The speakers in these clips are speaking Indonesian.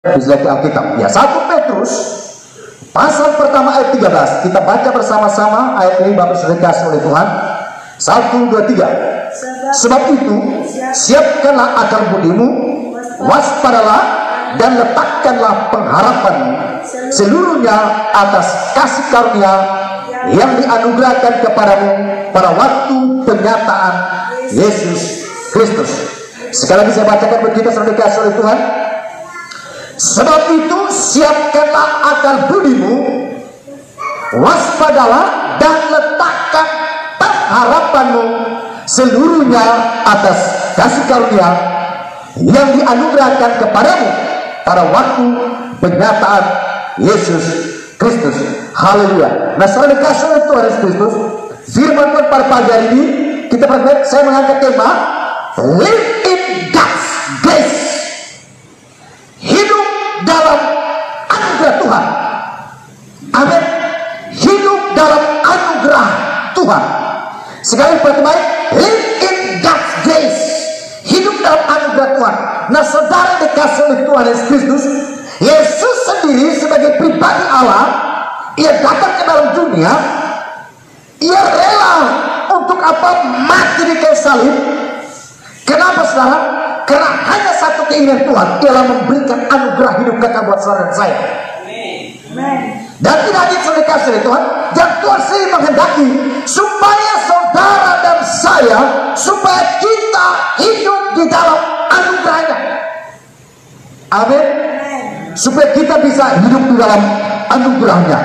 Bisa di Alkitab. Ya, 1 Petrus pasal pertama ayat 13. Kita baca bersama-sama ayat ini, Bapak Saudara dikasih oleh Tuhan. 1, 2, 3. Sebab itu, siapkanlah akal budimu, waspadalah dan letakkanlah pengharapanmu seluruhnya atas kasih karunia yang dianugerahkan kepadamu pada waktu penyataan Yesus Kristus. Sekali lagi saya bacakan bagi kita saudara dikasih oleh Tuhan. Sebab itu siapkanlah akal budimu, waspadalah dan letakkan pengharapanmu seluruhnya atas kasih karunia yang dianugerahkan kepadamu pada waktu penyataan Yesus Kristus. Haleluya. Nah, saudara dikasih oleh Tuhan Yesus Kristus, firman Tuhan pada pagi hari ini kita berkata, saya mengangkat tema Live in God's Grace. Hidup dalam anugerah Tuhan. Amin. Hidup dalam anugerah Tuhan. Sekali pertama, live in God's grace. Hidup dalam anugerah Tuhan. Nah, saudara dikasih oleh Tuhan Yesus Kristus, Yesus sendiri sebagai pribadi Allah, ia datang ke dalam dunia, ia rela untuk apa? Mati di kayu salib. Kenapa saudara? Karena hanya satu keinginan Tuhan, ialah memberikan anugerah hidup kekal buat saudara dan saya. Dan tidak hanya saudara dikasih oleh Tuhan, dan Tuhan sendiri menghendaki supaya saudara dan saya, supaya kita hidup di dalam anugerahnya. Amin. Supaya kita bisa hidup di dalam anugerahnya.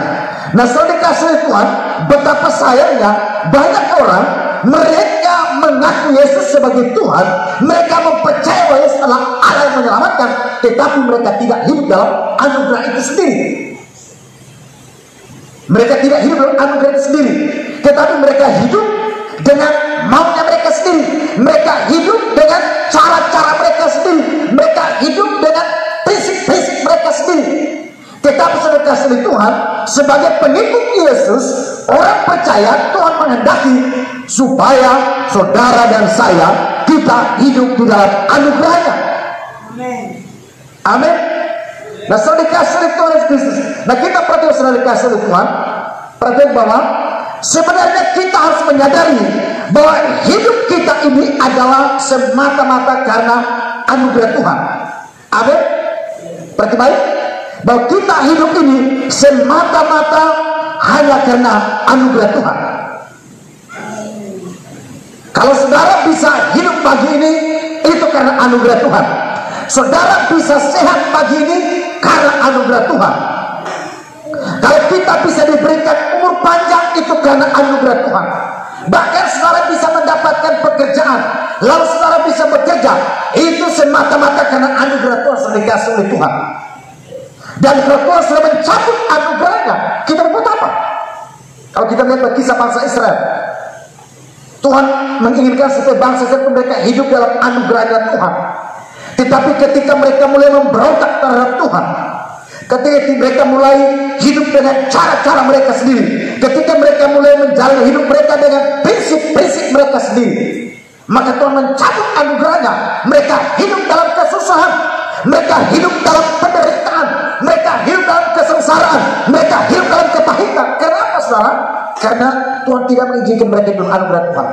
Nah, saudara dikasih oleh Tuhan, betapa sayangnya banyak orang, mereka mengaku Yesus sebagai Tuhan, mereka mempercayai bahwa Yesus adalah Allah yang menyelamatkan, tetapi mereka tidak hidup dalam anugerah itu sendiri. Mereka tidak hidup dalam anugerah itu sendiri, tetapi mereka hidup dengan maunya mereka sendiri. Mereka hidup dengan cara-cara mereka sendiri. Mereka hidup dengan prinsip-prinsip mereka sendiri. Tetapi saudara kasih Tuhan, sebagai pengikut Yesus, orang percaya, Tuhan menghendaki supaya saudara dan saya, kita hidup di dalam anugerahnya. Amin. Amin. Nah, saudara dikasih oleh Tuhan Yesus Kristus. Nah, kita perhatikan saudara dikasih oleh Tuhan, perhatikan bahwa sebenarnya kita harus menyadari bahwa hidup kita ini adalah semata-mata karena anugerah Tuhan. Amin. Perhatikan baik, bahwa kita hidup ini semata-mata hanya karena anugerah Tuhan. Kalau saudara bisa hidup pagi ini, itu karena anugerah Tuhan. Saudara bisa sehat pagi ini karena anugerah Tuhan. Kalau kita bisa diberikan umur panjang, itu karena anugerah Tuhan. Bahkan saudara bisa mendapatkan pekerjaan, lalu saudara bisa bekerja, itu semata-mata karena anugerah Tuhan sudah dikasih oleh Tuhan. Dan kalau Tuhan sudah mencabut anugerahnya, kita berbuat apa? Kalau kita melihat kisah bangsa Israel, Tuhan menginginkan supaya bangsa Israel mereka hidup dalam anugerahnya Tuhan. Tetapi ketika mereka mulai memberontak terhadap Tuhan, ketika mereka mulai hidup dengan cara-cara mereka sendiri, ketika mereka mulai menjalani hidup mereka dengan prinsip-prinsip mereka sendiri, maka Tuhan mencabut anugerahnya. Mereka hidup dalam kesusahan, mereka hidup dalam penderitaan, mereka hidup dalam kesengsaraan, mereka hidup dalam kepahitan. Kenapa saudara? Karena Tuhan tidak mengizinkan mereka hidup anugerah Tuhan.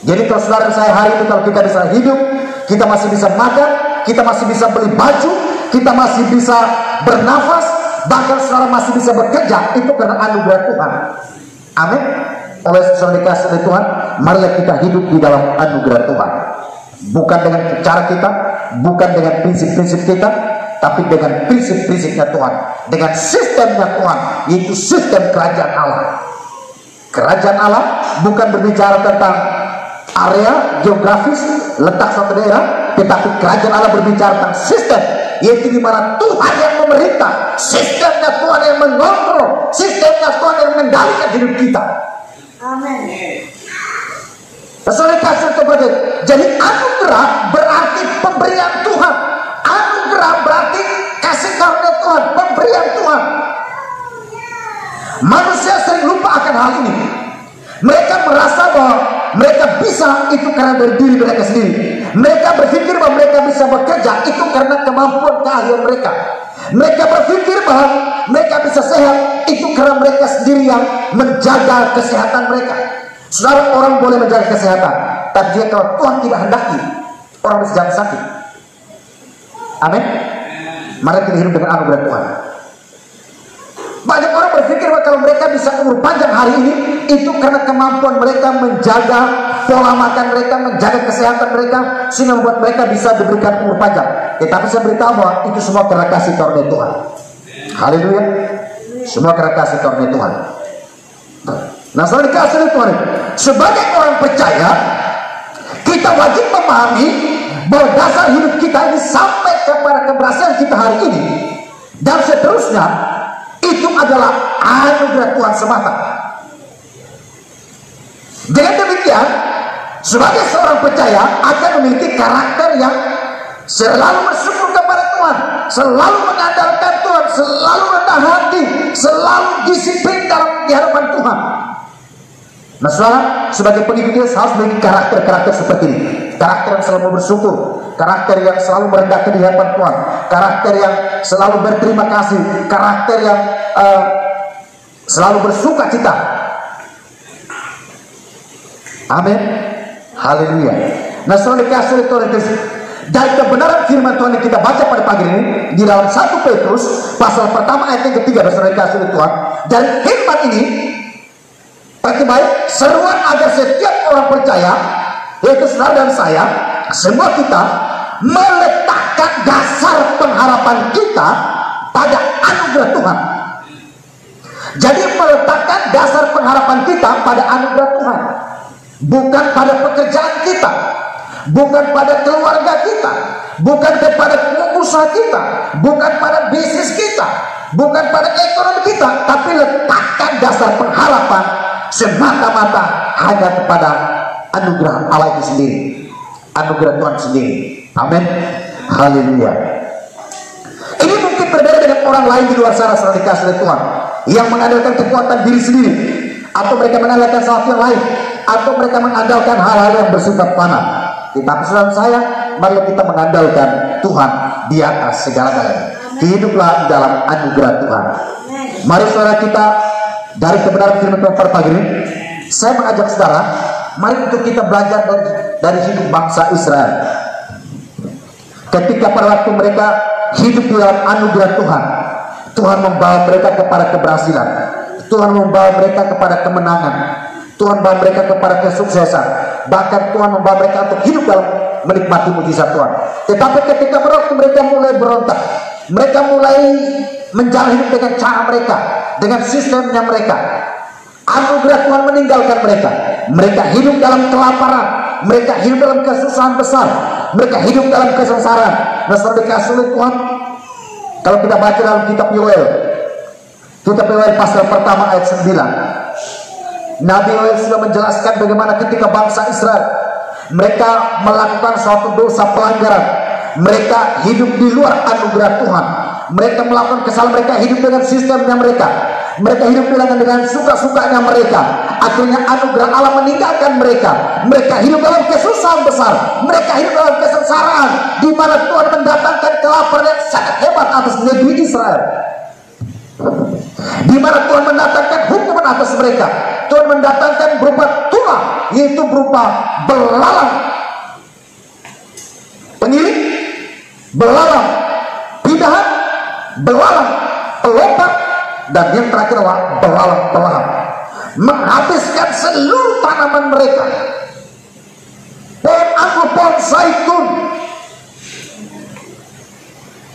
Jadi kalau saudara saya hari itu, kalau kita bisa hidup, kita masih bisa makan, kita masih bisa beli baju, kita masih bisa bernafas, bahkan saudara masih bisa bekerja, itu karena anugerah Tuhan. Amin. Oleh saudara dikasih oleh Tuhan, marilah kita hidup di dalam anugerah Tuhan. Bukan dengan cara kita, bukan dengan prinsip-prinsip kita, tapi dengan prinsip-prinsipnya Tuhan, dengan sistemnya Tuhan, yaitu sistem kerajaan Allah. Kerajaan Allah bukan berbicara tentang area geografis, letak suatu daerah, tetapi kerajaan Allah berbicara tentang sistem, yaitu di mana Tuhan yang memerintah, sistemnya Tuhan yang mengontrol, sistemnya Tuhan yang mengendalikan hidup kita. Amin. Saudara kasih kepada, jadi anugerah berarti pemberian Tuhan. Anugerah berarti kasih karunia Tuhan, pemberian Tuhan. Manusia sering lupa akan hal ini. Mereka merasa bahwa mereka bisa itu karena dari diri mereka sendiri. Mereka berpikir bahwa mereka bisa bekerja itu karena kemampuan keahlian mereka. Mereka berpikir bahwa mereka bisa sehat itu karena mereka sendiri yang menjaga kesehatan mereka. Saudara, orang boleh menjaga kesehatan, tapi jika kalau Tuhan tidak hendaki, orang bisa jatuh sakit. Amin. Mari kita hidup dengan anugerah Tuhan. Banyak orang berpikir bahwa kalau mereka bisa umur panjang hari ini itu karena kemampuan mereka menjaga pola makan mereka, menjaga kesehatan mereka, sehingga membuat mereka bisa diberikan umur panjang. Tetapi saya beritahu bahwa itu semua karena kasih karunia Tuhan. Haleluya. Semua karena kasih karunia Tuhan. Nah, setelah dikasih oleh Tuhan, sebagai orang percaya, kita wajib memahami bahwa dasar hidup kita ini sampai kepada keberhasilan kita hari ini dan seterusnya itu adalah anugerah Tuhan semata. Dengan demikian, sebagai seorang percaya akan memiliki karakter yang selalu bersyukur kepada Tuhan, selalu mengandalkan Tuhan, selalu rendah hati, selalu disiplin dalam di hadapan Tuhan. Nah, saudara, sebagai pengikut Yesus harus memiliki karakter-karakter seperti ini. Karakter yang selalu bersyukur, karakter yang selalu merendahkan di hadapan Tuhan, karakter yang selalu berterima kasih, karakter yang selalu bersuka cita. Amin. Haleluya. Nah, setelah dikasih oleh Tuhan itu, dari kebenaran firman Tuhan yang kita baca pada pagi ini di dalam 1 Petrus pasal pertama ayat yang ketiga, setelah dikasih oleh Tuhan, dari firman ini baik seruan agar setiap orang percaya, yaitu saudara dan saya, semua kita meletakkan dasar pengharapan kita pada anugerah Tuhan. Jadi meletakkan dasar pengharapan kita pada anugerah Tuhan, bukan pada pekerjaan kita, bukan pada keluarga kita, bukan kepada usaha kita, bukan pada bisnis kita, bukan pada ekonomi kita, tapi letakkan dasar pengharapan semata-mata hanya kepada anugerah Allah itu sendiri, anugerah Tuhan sendiri. Amin. Haleluya. Ini mungkin berbeda dengan orang lain di luar sana setelah dikasih oleh Tuhan, yang mengandalkan kekuatan diri sendiri, atau mereka mengandalkan sesuatu yang lain, atau mereka mengandalkan hal-hal yang bersifat fana. Tetapi saudara saya, mari kita mengandalkan Tuhan di atas segala-galanya. Hiduplah di dalam anugerah Tuhan. Mari saudara kita, dari kebenaran firman Tuhan pada pagi ini, saya mengajak saudara, mari untuk kita belajar dari hidup bangsa Israel. Ketika pada waktu mereka hidup di dalam anugerah Tuhan, Tuhan membawa mereka kepada keberhasilan, Tuhan membawa mereka kepada kemenangan, Tuhan membawa mereka kepada kesuksesan, bahkan Tuhan membawa mereka untuk hidup dalam menikmati mujizat Tuhan. Tetapi ketika waktu mereka mulai berontak, mereka mulai menjalani hidup dengan cara mereka, dengan sistemnya mereka, anugerah Tuhan meninggalkan mereka. Mereka hidup dalam kelaparan, mereka hidup dalam kesusahan besar, mereka hidup dalam kesengsaraan. Nah, setelah dikasih oleh Tuhan, kalau kita baca dalam kitab Yoel pasal pertama ayat 9, Nabi Yoel sudah menjelaskan bagaimana ketika bangsa Israel mereka melakukan suatu dosa pelanggaran, mereka hidup di luar anugerah Tuhan, mereka melakukan kesalahan, mereka hidup dengan sistemnya mereka, mereka hidup dengan suka-sukanya mereka. Akhirnya anugerah Allah meninggalkan mereka. Mereka hidup dalam kesusahan besar, mereka hidup dalam kesengsaraan, di mana Tuhan mendatangkan kelaparan yang sangat hebat atas negeri Israel, di mana Tuhan mendatangkan hukuman atas mereka. Tuhan mendatangkan berupa tulah, yaitu berupa belalang pengiling, belalang pidahan, belalang pelompat, dan yang terakhir adalah belalang pelahap, menghabiskan seluruh tanaman mereka. Pohon anggur, pohon zaitun,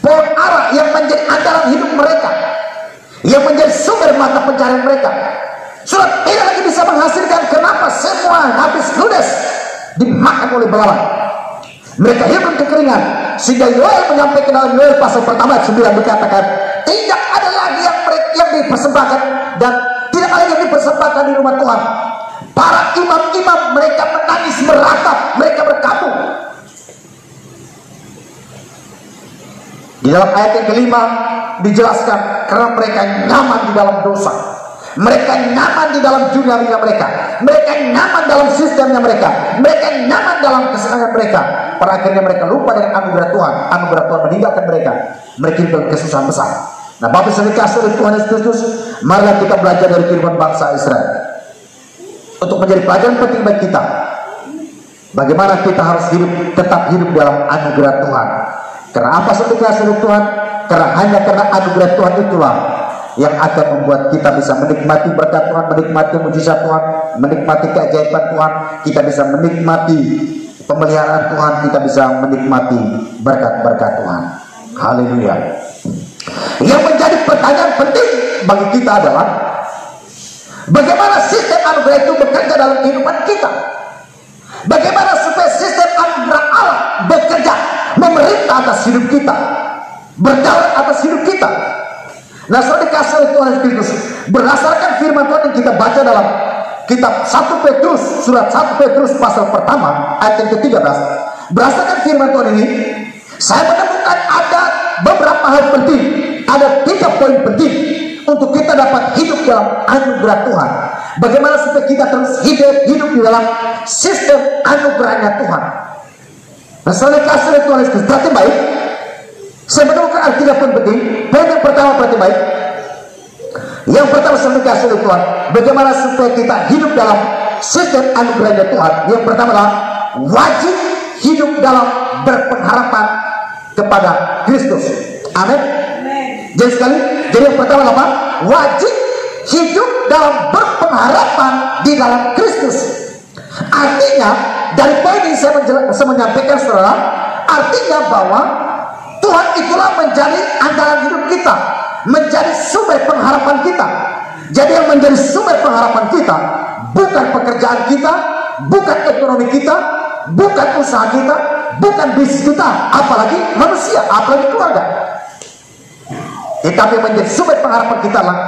pohon ara yang menjadi andalan hidup mereka, yang menjadi sumber mata pencarian mereka, sudah tidak lagi bisa menghasilkan. Kenapa? Semua habis ludes, dimakan oleh belalang. Mereka hidup kekeringan, sehingga Yoel menyampaikan dalam Yoel pasal pertama ayat 9 dikatakan, tidak ada lagi yang dipersembahkan, dan tidak ada yang dipersembahkan di rumah Tuhan. Para imam-imam mereka menangis, meratap, mereka berkabung. Di dalam ayat yang kelima dijelaskan, karena mereka nyaman di dalam dosa, Mereka nyaman di dalam duniawinya mereka. Mereka nyaman dalam sistemnya mereka. Mereka nyaman dalam kesenangan mereka. Pada akhirnya mereka lupa dengan anugerah Tuhan. Anugerah Tuhan meninggalkan mereka. Mereka dalam kesusahan besar. Nah, Bapak Ibu dikasih oleh Tuhan Yesus Kristus, marilah kita belajar dari kehidupan bangsa Israel untuk menjadi pelajaran penting bagi kita. Bagaimana kita harus tetap hidup dalam anugerah Tuhan. Karena apa yang dikasih oleh Tuhan? Karena hanya karena anugerah Tuhan itulah yang akan membuat kita bisa menikmati berkat Tuhan, menikmati mujizat Tuhan, menikmati keajaiban Tuhan. Kita bisa menikmati pemeliharaan Tuhan, kita bisa menikmati berkat-berkat Tuhan. Haleluya. Yang menjadi pertanyaan penting bagi kita adalah bagaimana sistem anugerah itu bekerja dalam kehidupan kita. Bagaimana supaya sistem anugerah Allah bekerja, memerintah atas hidup kita, berdaulat atas hidup kita. Nah, saudara dikasih oleh Tuhan Yesus Kristus, berdasarkan firman Tuhan yang kita baca dalam kitab 1 Petrus, surat 1 Petrus pasal pertama ayat yang ke-13. Berdasarkan firman Tuhan ini, saya menemukan ada beberapa hal penting, ada 3 poin penting untuk kita dapat hidup dalam anugerah Tuhan. Bagaimana supaya kita terus hidup di dalam sistem anugerahnya Tuhan. Nah, saudara dikasih oleh Tuhan Yesus Kristus, perhatian baik. Saya menemukan ada 3 poin penting. Poin yang pertama, perhatian baik. Yang pertama saya dikasih oleh Tuhan, bagaimana supaya kita hidup dalam sistem anugerahnya Tuhan. Yang pertama adalah wajib hidup dalam berpengharapan kepada Kristus. Amin. Jadi sekali, jadi yang pertama apa? Wajib hidup dalam berpengharapan di dalam Kristus. Artinya dari poin ini saya menyampaikan saudara, artinya bahwa Tuhan itulah menjadi andalan hidup kita, menjadi sumber pengharapan kita. Jadi yang menjadi sumber pengharapan kita bukan pekerjaan kita, bukan ekonomi kita, bukan usaha kita, bukan bisnis kita, apalagi manusia, apalagi keluarga. Tetapi yang menjadi sumber pengharapan kita adalah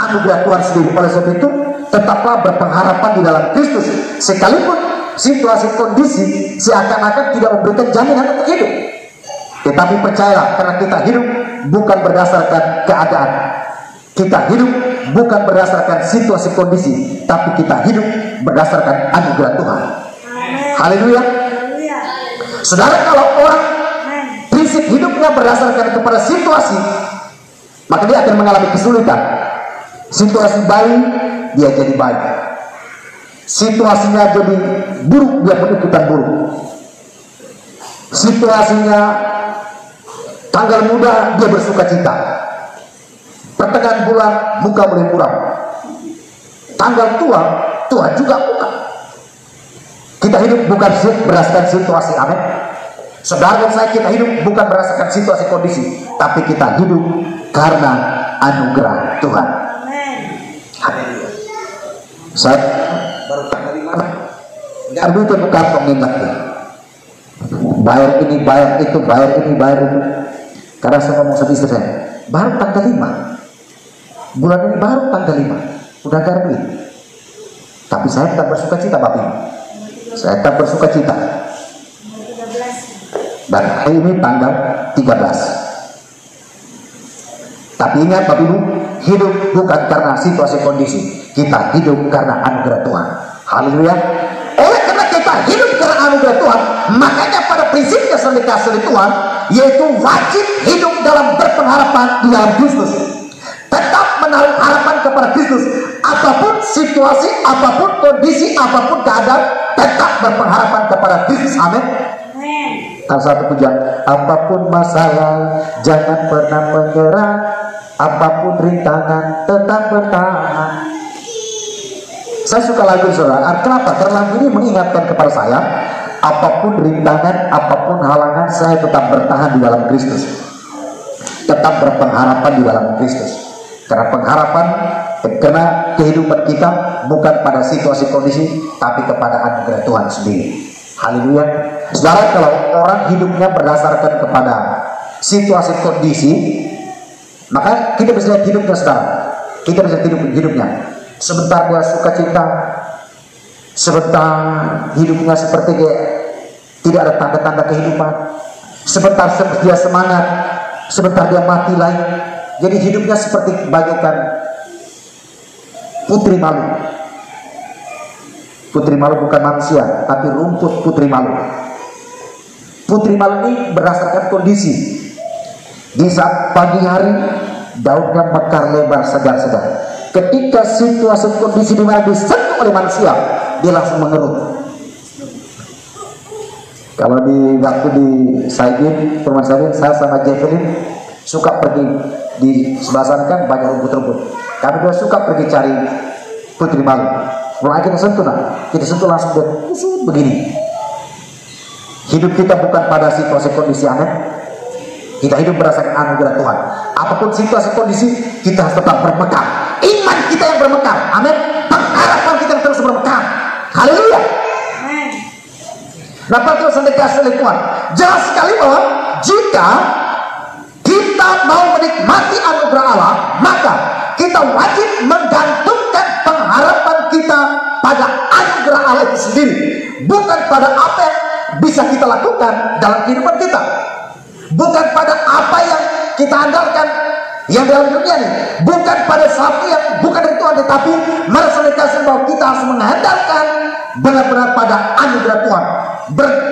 anugerah Tuhan sendiri. Oleh sebab itu, tetaplah berpengharapan di dalam Kristus, sekalipun situasi kondisi seakan-akan tidak memberikan jaminan untuk hidup. Tetapi percayalah, karena kita hidup bukan berdasarkan keadaan, kita hidup bukan berdasarkan situasi kondisi, tapi kita hidup berdasarkan anugerah Tuhan. Haleluya. Saudara, kalau orang prinsip hidupnya berdasarkan kepada situasi, maka dia akan mengalami kesulitan. Situasi baik, dia jadi baik. Situasinya jadi buruk, dia pun ikutan buruk. Situasinya tanggal muda, dia bersuka cita. Pertengahan bulan, muka mulai muram. Tanggal tua, Tuhan juga muka. Kita hidup bukan berdasarkan situasi, amin. Saudara dan saya, kita hidup bukan berdasarkan situasi kondisi, tapi kita hidup karena anugerah Tuhan. Haleluya. Saya baru tanggal 5, nggak butuh bukan pengingatnya. Bayar ini, bayar itu, bayar ini, bayar itu. Karena saya ngomong sama istri saya, baru tanggal 5, bulan ini baru tanggal 5, udah gak ada duit. Tapi saya tetap bersuka cita, Bapak Ibu. Saya tetap bersuka cita. Dan hari ini tanggal 13. Tapi ingat Bapak Ibu, hidup bukan karena situasi kondisi, kita hidup karena anugerah Tuhan. Haleluya. Oleh karena kita hidup karena anugerah Tuhan, makanya pada prinsipnya yang dikasih oleh Tuhan, yaitu wajib hidup dalam berpengharapan di dalam Kristus. Tetap menaruh harapan kepada Kristus. Apapun situasi, apapun kondisi, apapun keadaan, tetap berpengharapan kepada Kristus. Amin. Satu pujian, apapun masalah, jangan pernah menyerah. Apapun rintangan, tetap bertahan. Saya suka lagu saudara. Kenapa? Karena lagu ini mengingatkan kepada saya, apapun rintangan, apapun halangan, saya tetap bertahan di dalam Kristus. Tetap berpengharapan di dalam Kristus. Karena pengharapan, karena kehidupan kita bukan pada situasi kondisi, tapi kepada anugerah Tuhan sendiri. Haleluya. Saudara, kalau orang hidupnya berdasarkan kepada situasi kondisi, maka kita bisa lihat hidupnya sekarang. Kita bisa hidupnya. Sebentar dia suka cita, sebentar hidupnya seperti dia tidak ada tanda-tanda kehidupan. Sebentar dia semangat, sebentar dia mati lagi. Jadi hidupnya seperti bagaikan putri malu. Putri malu bukan manusia, tapi rumput putri malu. Putri malu ini berdasarkan kondisi. Di saat pagi hari daunnya mekar lebar segar-segar. Ketika situasi kondisi di mana disentuh oleh manusia, dia langsung mengerut. Kalau di waktu di Saidin, Perumahan Saidin, saya sama Jevelin suka pergi di sebelah sana kan banyak rumput-rumput. Kami juga suka pergi cari putri malu. Mulai kita sentuh, kita sentuh langsung begini. Hidup kita bukan pada situasi kondisi aneh. Kita hidup berdasarkan anugerah Tuhan. Apapun situasi kondisi, kita harus tetap bermekar. Iman kita yang bermekar. Amin. Pengharapan kita yang terus bermekar. Haleluya. Nah, terus dikasih oleh Tuhan. Jelas sekali bahwa jika kita mau menikmati anugerah Allah, maka kita wajib menggantungkan pengharapan kita pada anugerah Allah itu sendiri, bukan pada apa yang bisa kita lakukan dalam kehidupan kita, bukan pada apa yang kita andalkan yang dalam dunia ini, bukan pada sesuatu yang bukan dari Tuhan, tetapi merasa dikasih bahwa kita harus mengandalkan benar-benar pada anugerah Tuhan,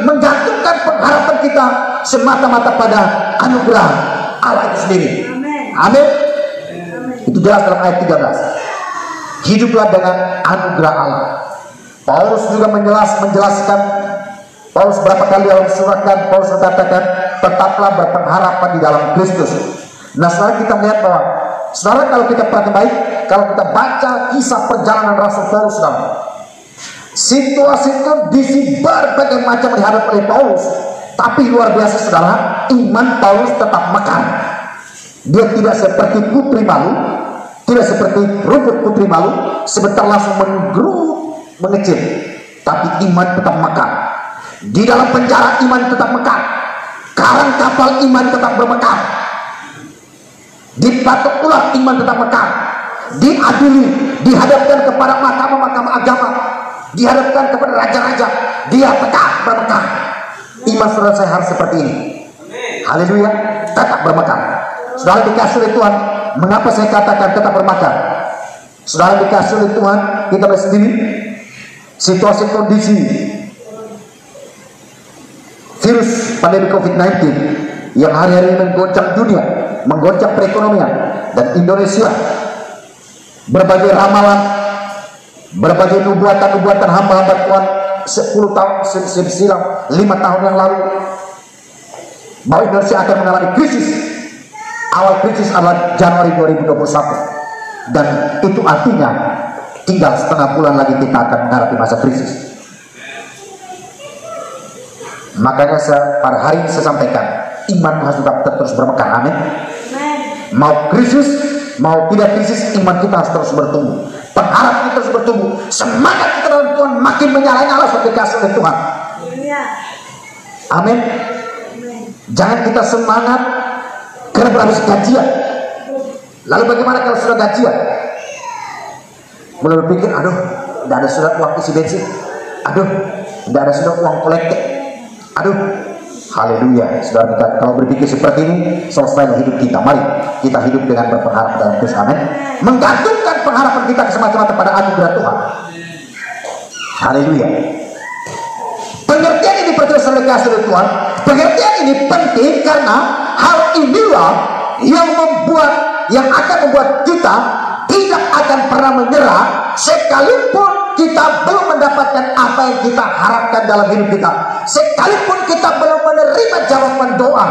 menggantungkan pengharapan kita semata-mata pada anugerah Allah itu sendiri. Amin. Itu jelas dalam ayat 13. Hiduplah dengan anugerah Allah. Paulus juga menjelaskan. Paulus berapa kali dalam suratkan, Paulus katakan tetaplah berpengharapan di dalam Kristus. Nah, sekarang kita melihat bahwa saudara, kalau kita perhatikan baik, kalau kita baca kisah perjalanan Rasul Paulus, saudara, situasi kondisi berbagai macam dihadapi oleh Paulus, tapi luar biasa saudara, iman Paulus tetap mekar. Dia tidak seperti putri malu, tidak seperti rumput putri malu, sebentar langsung menggerut, mengecil, tapi iman tetap mekar. Di dalam penjara iman tetap mekar, karang kapal iman tetap bermekar, dipatok ular iman tetap mekar, diadili, dihadapkan kepada mahkamah-mahkamah agama, dihadapkan kepada raja-raja, dia tetap bermekar. Iman saudara saya harus seperti ini. Haleluya, tetap bermekar. Saudara dikasih oleh Tuhan. Mengapa saya katakan tetap bermekar? Saudara dikasih oleh Tuhan, kita lihat sendiri situasi kondisi virus pandemi COVID-19 yang hari-hari ini menggoncang dunia, menggoncang perekonomian dan Indonesia. Berbagai ramalan, berbagai nubuatan hamba-hamba Tuhan 10 tahun silam, 5 tahun yang lalu, bahwa Indonesia akan mengalami krisis. Awal krisis adalah Januari 2021, dan itu artinya tinggal setengah bulan lagi kita akan menghadapi masa krisis. Makanya pada hari ini saya sampaikan, iman harus tetap terus bermekar. Amin. Mau krisis, mau tidak krisis, iman kita harus terus bertumbuh, pengharapan kita terus bertumbuh, semangat kita dalam Tuhan makin menyalakan Allah seperti kasih oleh Tuhan. Amin. Jangan kita semangat karena berhabis gajian. Lalu bagaimana kalau sudah gajian? Mulai berpikir, aduh, tidak ada surat uang isi bensin, aduh, tidak ada surat uang kolektif, aduh. Haleluya, saudara, kita kalau berpikir seperti ini, selesailah hidup kita. Mari kita hidup dengan berpengharapan dalam Kristus. Amin. Menggantungkan pengharapan kita semata-mata pada anugerah Tuhan. Haleluya. Pengertian ini percaya oleh kasih oleh Tuhan. Pengertian ini penting karena hal inilah yang akan membuat kita tidak akan pernah menyerah sekalipun kita belum mendapatkan apa yang kita harapkan dalam hidup kita, sekalipun kita belum menerima jawaban doa.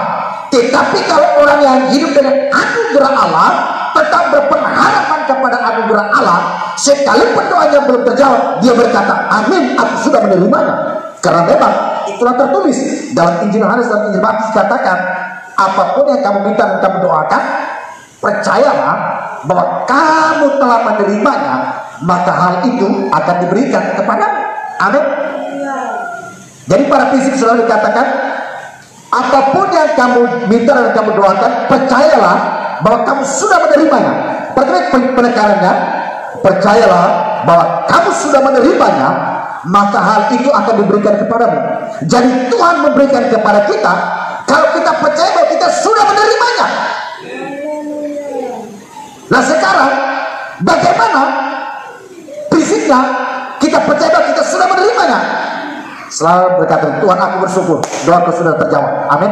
Tetapi kalau orang yang hidup dengan anugerah Allah, tetap berpengharapan kepada anugerah Allah, sekalipun doanya belum terjawab, dia berkata, amin, aku sudah menerimanya. Karena memang itulah tertulis dalam Injil Yohanes dan Injil Matius, katakan, apapun yang kamu minta dan kamu doakan, percayalah bahwa kamu telah menerimanya, maka hal itu akan diberikan kepadamu. Amin. Jadi para fisik selalu dikatakan, apapun yang kamu minta dan kamu doakan, percayalah bahwa kamu sudah menerimanya. Pertama penekanannya, percayalah bahwa kamu sudah menerimanya, maka hal itu akan diberikan kepadamu. Jadi Tuhan memberikan kepada kita kalau kita percaya bahwa kita sudah menerimanya. Nah sekarang bagaimana sehingga kita percaya bahwa kita sudah menerimanya. Selalu berkata, Tuhan aku bersyukur, doaku sudah terjawab. Amin.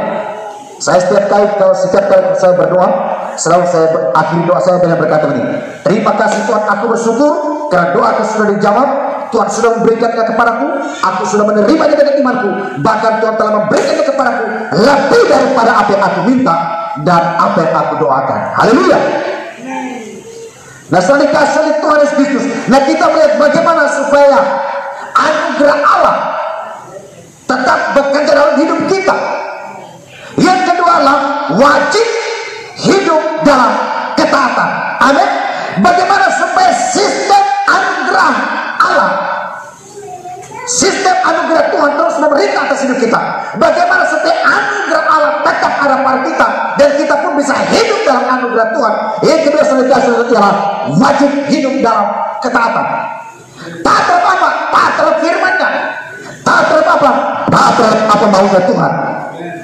Saya setiap kali saya berdoa, selalu saya akhiri doa saya dengan berkata begini, terima kasih Tuhan, aku bersyukur karena doaku sudah dijawab. Tuhan sudah memberikannya kepadaku, aku sudah menerimanya dengan imanku. Bahkan Tuhan telah memberikannya kepadaku lebih daripada apa yang aku minta dan apa yang aku doakan. Haleluya. Nah, setelah dikasih oleh Tuhan Yesus Kristus, nah kita melihat bagaimana supaya anugerah Allah tetap bekerja dalam hidup kita. Yang kedua adalah wajib hidup dalam ketaatan. Amin. Bagaimana supaya sistem anugerah Allah, sistem anugerah Tuhan terus memerintah atas hidup kita. Bagaimana supaya anugerah Allah tetap ada pada kita dan kita pun bisa hidup dalam anugerah Tuhan. Yang kedua adalah wajib hidup dalam ketaatan. Taat terhadap apa? Taat terhadap firman-Nya. Taat terhadap apa? Taat terhadap apa maunya Tuhan.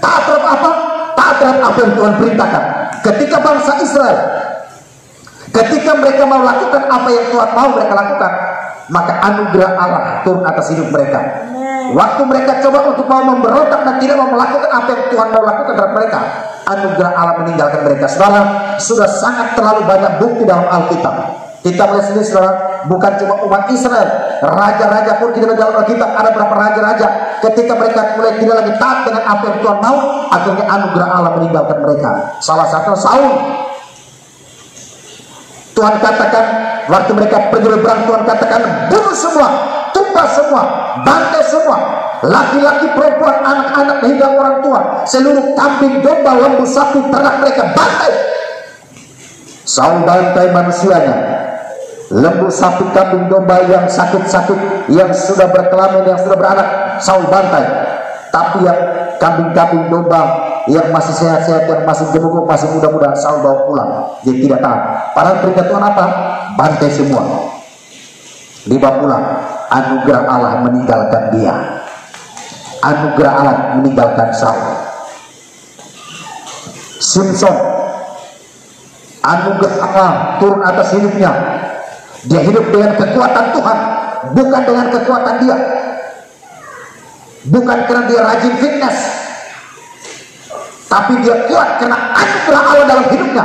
Taat terhadap apa? Taat terhadap apa yang Tuhan perintahkan. Ketika bangsa Israel, ketika mereka mau lakukan apa yang Tuhan mau mereka lakukan, maka anugerah Allah turun atas hidup mereka. Waktu mereka coba untuk mau memberontak dan tidak mau melakukan apa yang Tuhan mau lakukan terhadap mereka, anugerah Allah meninggalkan mereka. Saudara, sudah sangat terlalu banyak bukti dalam Alkitab. Kita melihat sendiri, saudara, bukan cuma umat Israel, raja-raja pun kita dalam Alkitab ada beberapa raja-raja. Ketika mereka mulai tidak lagi taat dengan apa yang Tuhan mau, akhirnya anugerah Allah meninggalkan mereka. Salah satu Saul. Tuhan katakan waktu mereka pergi berperang, Tuhan katakan bunuh semua, tumpah semua, bantai semua, laki-laki, perempuan, anak-anak hingga orang tua, seluruh kambing, domba, lembu, sapi, ternak mereka bantai. Saul bantai manusianya, lembu, sapi, kambing, domba yang sakit-sakit, yang sudah berkelamin, yang sudah beranak, Saul bantai. Tapi yang kambing-kambing, domba yang masih sehat-sehat, yang masih gemuk, masih muda-muda, Saul bawa pulang. Dia tidak tahan. Padahal perintah Tuhan apa? Bantai semua, dibawa pulang. Anugerah Allah meninggalkan dia. Anugerah Allah meninggalkan Saul. Simpson, anugerah Allah turun atas hidupnya. Dia hidup dengan kekuatan Tuhan, bukan dengan kekuatan dia. Bukan karena dia rajin fitness, tapi dia kuat karena anugerah Allah dalam hidupnya,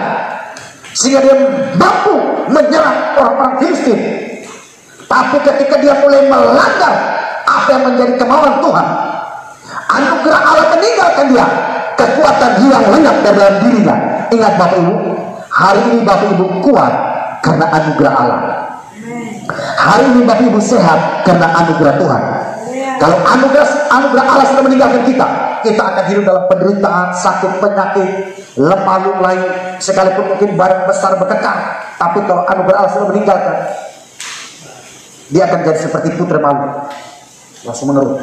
sehingga dia mampu menyerang orang-orang Filistin. Tapi ketika dia mulai melanggar apa yang menjadi kemauan Tuhan, anugerah Allah meninggalkan dia. Kekuatan hilang lenyap dari dalam dirinya. Ingat Bapak Ibu, hari ini Bapak Ibu kuat karena anugerah Allah. Hari ini Bapak Ibu sehat karena anugerah Tuhan. Kalau anugerah Allah sudah meninggalkan kita, kita akan hidup dalam penderitaan, sakit, penyakit, lemah lain, sekalipun mungkin badan besar berkekang. Tapi kalau anugerah Allah sudah meninggalkan, dia akan jadi seperti putra malu, langsung menurut.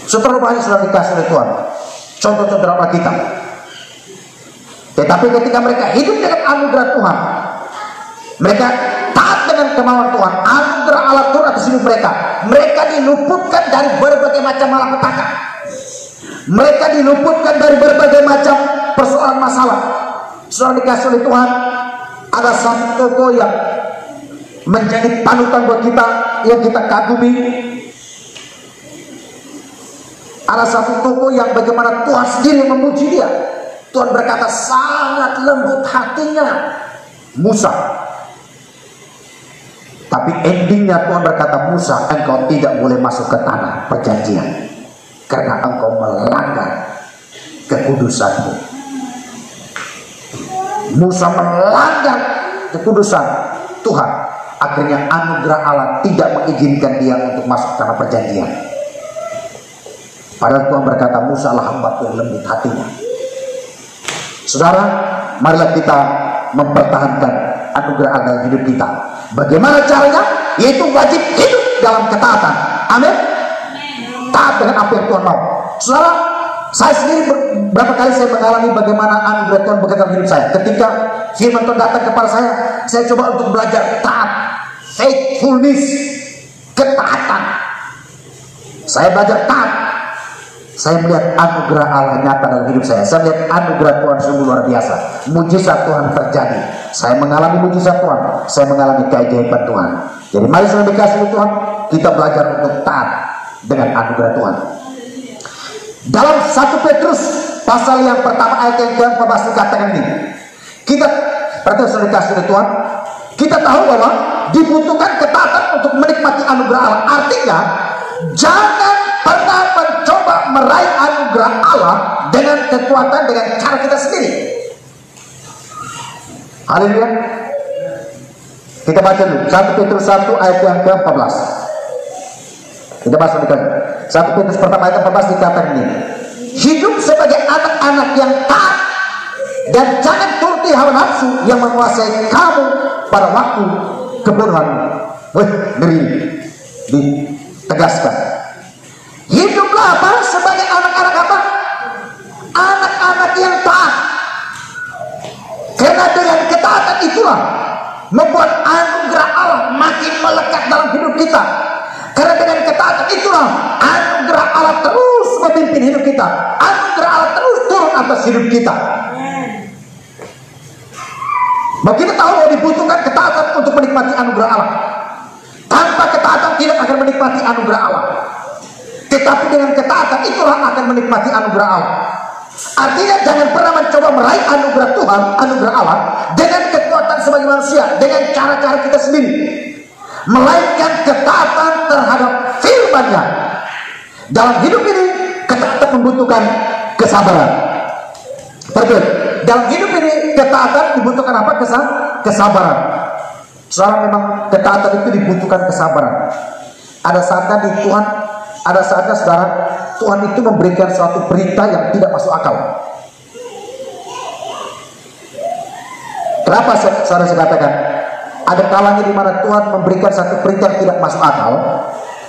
Setelah banyak sudah dikasih oleh Tuhan, contoh-contoh dalam Alkitab. Tetapi ketika mereka hidup dengan anugerah Tuhan, mereka taat dengan kemauan Tuhan, anugerah Allah turun atas hidup mereka. Mereka diluputkan dari berbagai macam malapetaka. Mereka diluputkan dari berbagai macam persoalan masalah. Sudah dikasih oleh Tuhan, ada satu tokoh yang menjadi panutan buat kita, yang kita kagumi. Ada satu tokoh yang bagaimana Tuhan sendiri memuji dia. Tuhan berkata sangat lembut hatinya Musa. Tapi endingnya Tuhan berkata, Musa, engkau tidak boleh masuk ke tanah perjanjian karena engkau melanggar kekudusanmu. Musa melanggar kekudusan Tuhan. Akhirnya anugerah Allah tidak mengizinkan dia untuk masuk ke tanah perjanjian. Padahal Tuhan berkata, Musa adalah hamba yang lembut hatinya. Saudara, marilah kita mempertahankan anugerah Allah dalam hidup kita. Bagaimana caranya? Yaitu wajib hidup dalam ketaatan. Amin. Taat dengan apa yang Tuhan mau. Saudara, saya sendiri berapa kali saya mengalami bagaimana anugerah Tuhan bekerja dalam hidup saya. Ketika firman Tuhan datang kepada saya coba untuk belajar taat, faithfulness, ketaatan. Saya belajar taat. Saya melihat anugerah Allah nyata dalam hidup saya. Saya melihat anugerah Tuhan sungguh luar biasa. Mujizat Tuhan terjadi. Saya mengalami mujizat Tuhan. Saya mengalami keajaiban Tuhan. Jadi mari saudara dikasihi Tuhan, kita belajar untuk taat dengan anugerah Tuhan. Dalam 1 Petrus pasal yang pertama ayat yang ke-14 dikatakan ini. Kita perhatikan saudara dikasihi Tuhan, kita tahu bahwa dibutuhkan ketaatan untuk menikmati anugerah Allah. Artinya, jangan pernah mencoba meraih anugerah Allah dengan kekuatan, dengan cara kita sendiri. Haleluya. Kita baca dulu 1 Petrus 1 ayat yang ke-14. Kita bahas dulu. 1 Petrus pertama ayat 14 dikatakan ini. Hidup sebagai anak-anak yang taat dan jangan turuti hawa nafsu yang menguasai kamu pada waktu kebodohan. Ngeri ditegaskan. Hiduplah apa? Sebagai anak-anak apa? Anak-anak yang taat. Karena dengan ketaatan itulah membuat anugerah Allah makin melekat dalam hidup kita. Karena dengan ketaatan itulah anugerah Allah terus memimpin hidup kita. Anugerah Allah terus turun atas hidup kita. Maka kita tahu bahwa dibutuhkan ketaatan untuk menikmati anugerah Allah. Tanpa ketaatan tidak akan menikmati anugerah Allah. Tetapi dengan ketaatan itulah akan menikmati anugerah Allah. Artinya jangan pernah mencoba meraih anugerah Tuhan, anugerah Allah dengan kekuatan sebagai manusia, dengan cara-cara kita sendiri. Melainkan ketaatan terhadap firman-Nya. Dalam hidup ini ketaatan membutuhkan kesabaran. Betul. Dalam hidup ini ketaatan dibutuhkan apa? Kesabaran. Soalnya memang ketaatan itu dibutuhkan kesabaran. Ada saatnya di Tuhan, ada saatnya saudara, Tuhan itu memberikan suatu perintah yang tidak masuk akal. Kenapa saudara saya katakan? Ada kalanya di mana Tuhan memberikan satu perintah yang tidak masuk akal.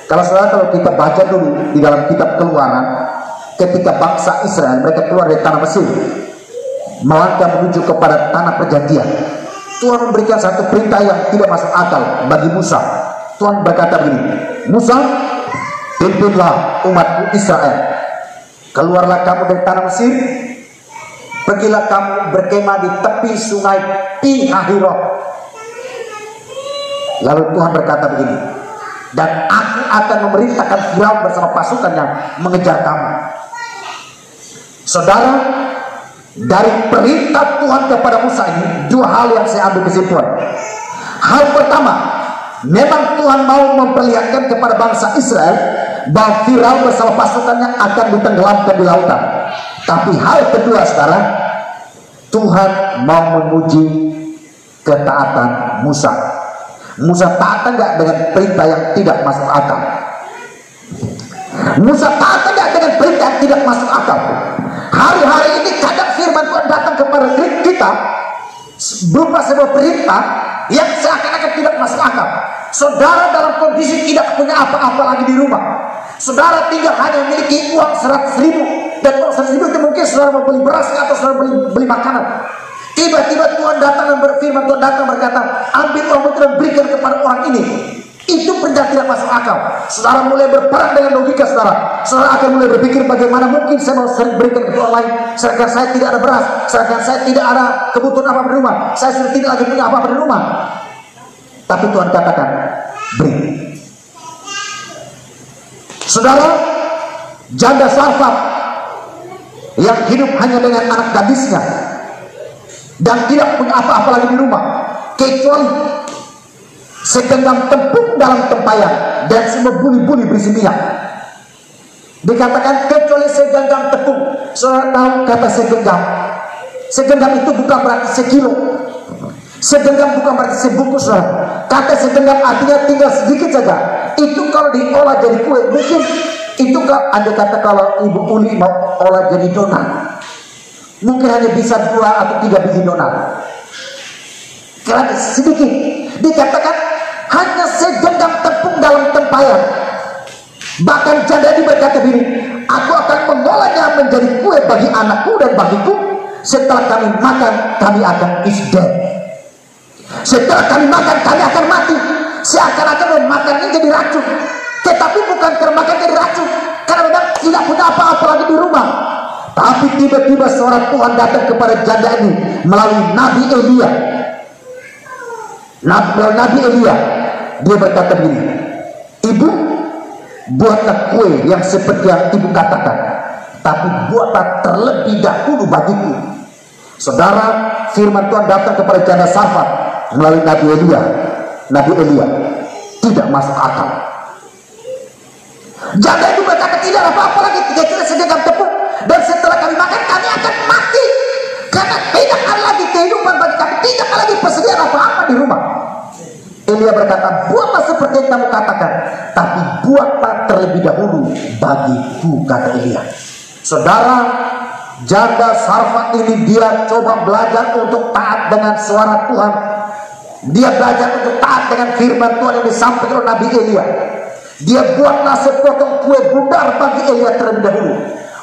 Kalau kita baca dulu di dalam kitab Keluaran, ketika bangsa Israel mereka keluar dari tanah Mesir, melangkah menuju kepada tanah perjanjian, Tuhan memberikan satu perintah yang tidak masuk akal bagi Musa. Tuhan berkata begini, Musa, pimpinlah umatku Israel, keluarlah kamu dari tanah Mesir, pergilah kamu berkemah di tepi sungai Pi-hahiroth. Lalu Tuhan berkata begini, dan aku akan memerintahkan Firaun bersama pasukan yang mengejar kamu. Saudara, dari perintah Tuhan kepada Musa ini, dua hal yang saya ambil kesimpulan. Hal pertama, memang Tuhan mau memperlihatkan kepada bangsa Israel bahwa Firaun bersama pasukannya akan ditenggelamkan di lautan. Tapi hal kedua, saudara, Tuhan mau menguji ketaatan Musa. Musa taat enggak dengan perintah yang tidak masuk akal? Musa taat enggak dengan perintah yang tidak masuk akal? Hari-hari ini kadang firman Tuhan datang kepada kita berupa sebuah perintah yang seakan-akan tidak masuk akal. Saudara dalam kondisi tidak punya apa-apa lagi di rumah. Saudara tinggal hanya memiliki uang 100.000, dan uang 100.000 itu mungkin saudara mau beli beras atau saudara beli makanan. Tiba-tiba Tuhan datang dan berfirman, Tuhan datang berkata, ambil uang itu dan berikan kepada orang ini. Itu perintah tidak masuk akal. Saudara mulai berperang dengan logika saudara. Saudara akan mulai berpikir bagaimana mungkin saya mau sering berikan ke orang lain, sedangkan saya tidak ada beras, sedangkan saya tidak ada kebutuhan apa di rumah, saya sudah tidak lagi punya apa-apa di rumah. Tapi Tuhan katakan, beri. Saudara, janda Sarfat yang hidup hanya dengan anak gadisnya dan tidak punya apa-apa lagi di rumah kecuali segenggam tepung dalam tempayan dan semua buli-buli berisi minyak. Dikatakan kecuali segenggam tepung. Saudara tahu kata segenggam? Segenggam itu bukan berarti sekilo. Segenggam bukan berarti sebungkus. Kata segenggam artinya tinggal sedikit saja. Itu kalau diolah jadi kue, mungkin itu kalau Anda kata kalau Ibu Uli mau olah jadi donat, mungkin hanya bisa 2 atau 3 biji donat. Karena sedikit. Dikatakan hanya segenggam tepung dalam tempayan. Bahkan janda ini berkata begini, aku akan mengolahnya menjadi kue bagi anakku dan bagiku. Setelah kami makan, kami akan isden. Setelah kami makan, kami akan mati. Seakan-akan memakan ini jadi racun. Tetapi bukan termakan jadi racun, karena memang tidak punya apa-apa lagi di Tapi tiba-tiba suara Tuhan datang kepada janda ini melalui Nabi Elia. Nabi Elia, dia berkata begini, ibu, buatlah kue yang seperti yang ibu katakan, tapi buatlah terlebih dahulu bagiku. Saudara, firman Tuhan datang kepada janda Sarfat melalui Nabi Elia. Nabi Elia tidak masuk akal. Janda itu berkata, tidak apa-apa lagi, tidak segenggam tepung, dan setelah kami makan kami akan mati, karena tidak ada lagi kehidupan bagi kami, tidak ada lagi persediaan apa-apa di rumah. Elia berkata, buatlah seperti yang kamu katakan, tapi buatlah terlebih dahulu bagiku, kata Elia. Saudara, janda Sarfat ini dia coba belajar untuk taat dengan suara Tuhan. Dia belajar untuk taat dengan firman Tuhan yang disampaikan oleh Nabi Elia. Dia buatlah sepotong kue bundar bagi Elia terlebih dahulu.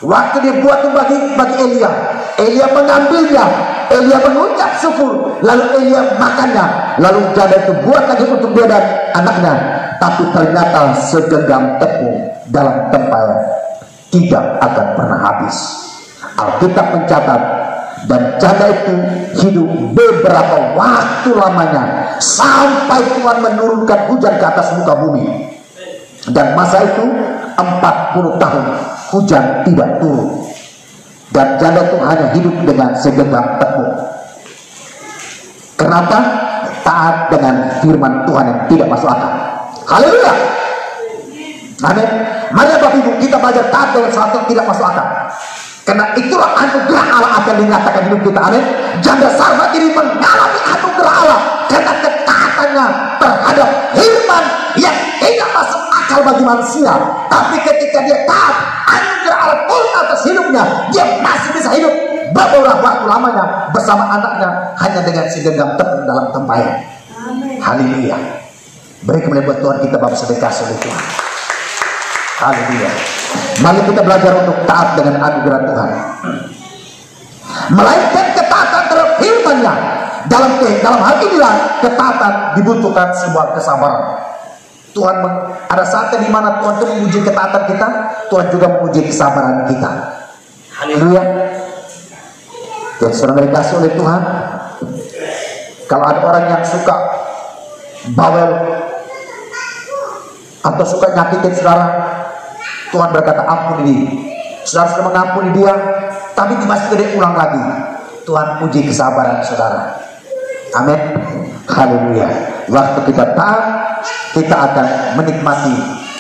Waktu dia buat itu bagi Elia, Elia mengambilnya, Elia mengucap syukur, lalu Elia makannya, lalu janda itu buat lagi untuk dia dan anaknya. Tapi ternyata segenggam tepung dalam tempayan tidak akan pernah habis. Alkitab mencatat, dan janda itu hidup beberapa waktu lamanya sampai Tuhan menurunkan hujan ke atas muka bumi. Dan masa itu 40 tahun hujan tidak turun, dan janda itu hanya hidup dengan segenggam tepung. Kenapa? Taat dengan firman Tuhan yang tidak masuk akal. Haleluya, amin. Mari Bapak Ibu, kita belajar taat dengan sesuatu yang tidak masuk akal, karena itulah anugerah Allah akan dinyatakan hidup kita. Amin. Janda Sarfat ini mengalami anugerah Allah karena ketaatannya terhadap firman yang tidak masuk akal bagi manusia. Tapi ketika dia taat, anugerah Allah turun atas hidupnya, dia masih bisa hidup beberapa waktu lamanya bersama anaknya hanya dengan segenggam tepung dalam tempayan. Haleluya. Beri kemuliaan buat Tuhan kita, Bapak sedekah oleh Tuhan. Haleluya. Mari kita belajar untuk taat dengan anugerah Tuhan, melainkan ketaatan terhadap firman-Nya. Dalam hal inilah ketaatan dibutuhkan sebuah kesabaran. Tuhan ada saatnya di mana Tuhan itu menguji ketaatan kita, Tuhan juga menguji kesabaran kita. Haleluya. Jadi saudara dikasih oleh Tuhan, kalau ada orang yang suka bawel atau suka nyakitin saudara, Tuhan berkata ampuni dia. Saudara sudah mengampuni dia, tapi masih dia ulang lagi. Tuhan uji kesabaran saudara. Amin. Haleluya. Waktu kita taat, kita akan menikmati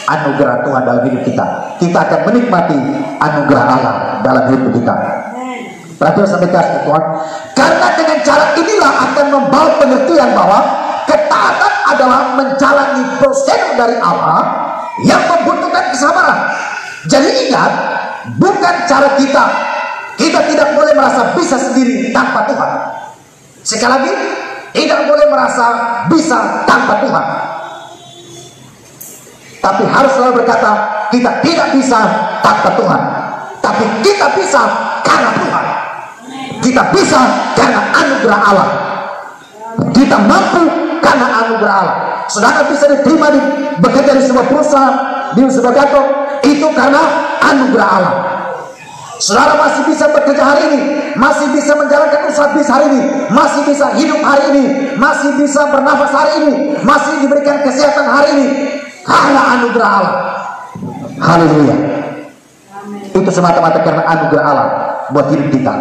anugerah Tuhan dalam hidup kita. Kita akan menikmati anugerah Allah dalam hidup kita. Perhatikan sampai kasih Tuhan. Karena dengan cara inilah akan membawa pengertian bahwa ketaatan adalah menjalani prosedur dari Allah yang membutuhkan kesabaran. Jadi ingat, bukan cara kita. Kita tidak boleh merasa bisa sendiri tanpa Tuhan. Sekali lagi, tidak boleh merasa bisa tanpa Tuhan. Tapi harus selalu berkata, kita tidak bisa tanpa Tuhan, tapi kita bisa karena Tuhan. Kita bisa karena anugerah Allah. Kita mampu karena anugerah Allah. Saudara bisa diterima bekerja di sebuah perusahaan, di sebuah kantor, itu karena anugerah Allah. Saudara masih bisa bekerja hari ini, masih bisa menjalankan usaha bisnis hari ini, masih bisa hidup hari ini, masih bisa bernafas hari ini, masih diberikan kesehatan hari ini karena anugerah Allah. Haleluya. Itu semata-mata karena anugerah Allah buat hidup kita.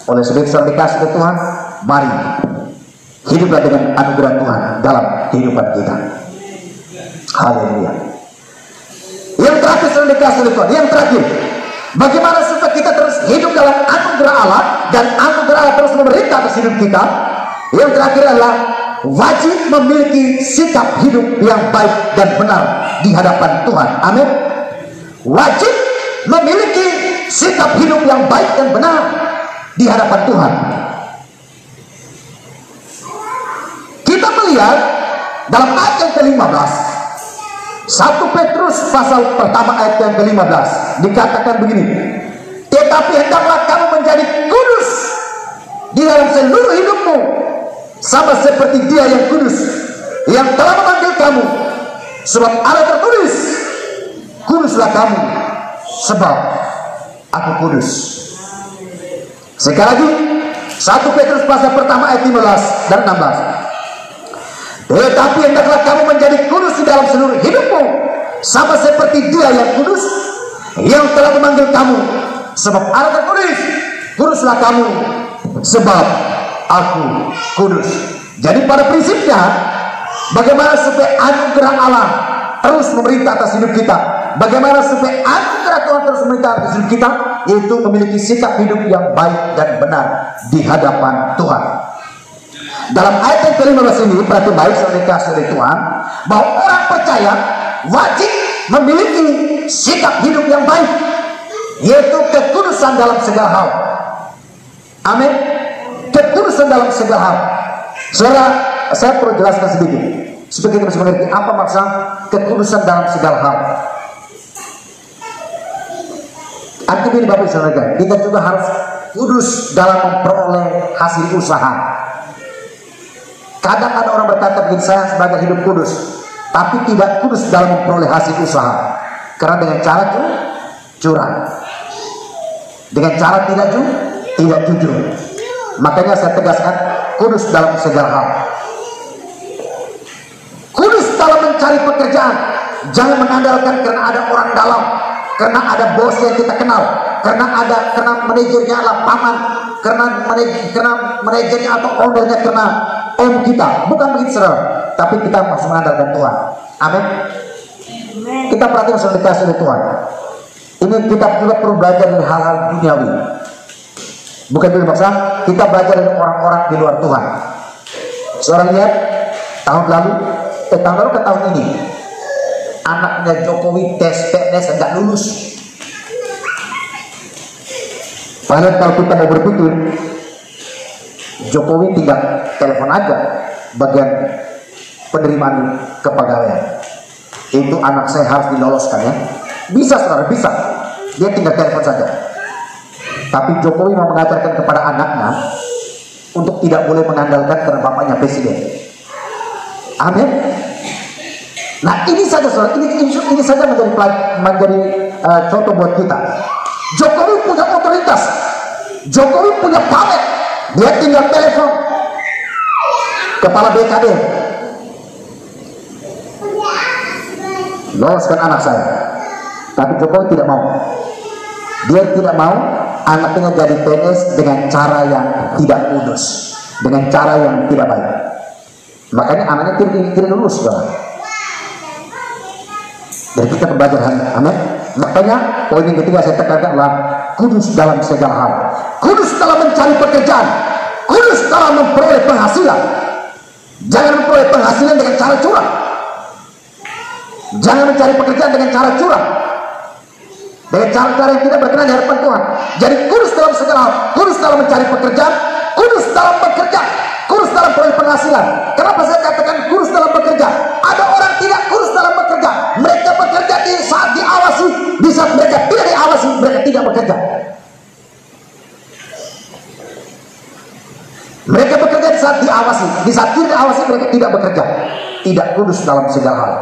Oleh sebab itu dikasih Tuhan, mari hiduplah dengan anugerah Tuhan dalam kehidupan kita. Haleluya. Yang terakhir sudah dikasih Tuhan. Yang terakhir, bagaimana supaya kita terus hidup dalam anugerah Allah dan anugerah Allah terus memerintah atas hidup kita? Yang terakhir adalah wajib memiliki sikap hidup yang baik dan benar di hadapan Tuhan. Amin. Wajib memiliki sikap hidup yang baik dan benar di hadapan Tuhan. Kita melihat dalam ayat yang ke-15, 1 Petrus pasal pertama ayat yang ke-15 dikatakan begini, tetapi hendaklah kamu menjadi kudus di dalam seluruh hidupmu, sama seperti Dia yang kudus yang telah memanggil kamu. Sebab ada tertulis, kuduslah kamu sebab aku kudus. Sekali lagi, 1 Petrus pasal pertama ayat 15 dan 16. Tetapi hendaklah kamu menjadi kudus di dalam seluruh hidupmu, sama seperti Dia yang kudus, yang telah memanggil kamu. Sebab Allah tertulis, kuduslah kamu, sebab Aku kudus. Jadi pada prinsipnya, bagaimana supaya anugerah Allah terus memerintah atas hidup kita, bagaimana supaya anugerah Tuhan terus memerintah atas hidup kita, yaitu memiliki sikap hidup yang baik dan benar di hadapan Tuhan. Dalam ayat yang ke-15 ini, berarti baik saudara dikasih oleh Tuhan, bahwa orang percaya wajib memiliki sikap hidup yang baik, yaitu kekudusan dalam segala hal. Amin. Kekudusan dalam segala hal. Saudara, saya perlu jelaskan sedikit supaya kita bisa mengerti apa maksud kekudusan dalam segala hal. Artinya ini Bapak Saudara, kita juga harus kudus dalam memperoleh hasil usaha. Kadang ada orang berkata begini, saya sebagai hidup kudus, tapi tidak kudus dalam memperoleh hasil usaha. Karena dengan cara curang, dengan cara tidak jujur. Makanya saya tegaskan, kudus dalam segala hal. Kudus dalam mencari pekerjaan, jangan mengandalkan karena ada orang dalam, karena ada bos yang kita kenal, karena manajernya adalah paman, karena manajernya atau ownernya karena om kita. Bukan begitu saudara, tapi kita harus mengandalkan Tuhan. Amin. Kita perhatikan saudara dikasih oleh Tuhan. Ini kita juga perlu belajar dari hal-hal duniawi. Bukan itu maksudnya kita belajar dari orang-orang di luar Tuhan. Saudara lihat tahun lalu ke tahun ini, anaknya Jokowi tes PNS enggak lulus. Padahal kalau kita mau berpikir, Jokowi tinggal telepon aja bagian penerimaan kepegawaian. Itu anak saya harus diloloskan ya. Bisa saudara, bisa. Dia tinggal telepon saja. Tapi Jokowi mau mengajarkan kepada anaknya untuk tidak boleh mengandalkan karena bapaknya presiden. Amin. Nah ini saja saudara, ini saja menjadi contoh buat kita. Jokowi punya otoritas, Jokowi punya power. Dia tinggal telepon kepala BKD, loloskan anak saya. Tapi Jokowi tidak mau. Dia tidak mau anaknya jadi PNS dengan cara yang tidak kudus, dengan cara yang tidak baik. Makanya anaknya tidak lulus, saudara. Dan kita belajar hal ini. Amin. Makanya poin yang ketiga saya tekankan adalah kudus dalam segala hal. Kudus dalam mencari pekerjaan, kudus dalam memperoleh penghasilan. Jangan memperoleh penghasilan dengan cara curang. Jangan mencari pekerjaan dengan cara curang, dengan cara-cara yang tidak berkenan di hadapan Tuhan. Jadi kudus dalam segala hal, kudus dalam mencari pekerjaan, kudus dalam bekerja, kudus dalam peroleh penghasilan. Kenapa saya katakan kudus dalam bekerja? Ada orang tidak kudus dalam bekerja. Mereka bekerja di saat diawasi, di saat mereka tidak diawasi, mereka tidak bekerja. Mereka bekerja di saat diawasi, di saat tidak diawasi mereka tidak bekerja. Tidak kudus dalam segala hal.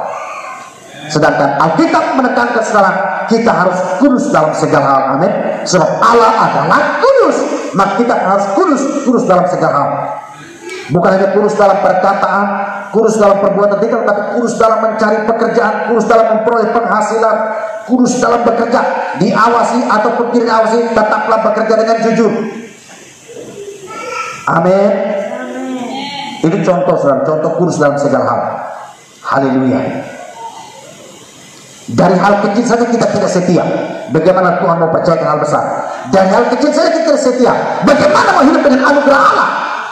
Sedangkan Alkitab menekankan saudara, kita harus kudus dalam segala hal. Amin. Sebab Allah adalah kudus, maka kita harus kudus dalam segala hal. Bukan hanya kudus dalam perkataan, kudus dalam perbuatan kita, tapi kudus dalam mencari pekerjaan, kudus dalam memperoleh penghasilan, kudus dalam bekerja, diawasi ataupun tidak diawasi, tetaplah bekerja dengan jujur. Amin. Ini contoh saudara, contoh kudus dalam segala hal. Haleluya. Dari hal kecil saja kita tidak setia, bagaimana Tuhan mau percayakan hal besar? Dari hal kecil saja kita tidak setia, bagaimana mau hidup dengan anugerah Allah?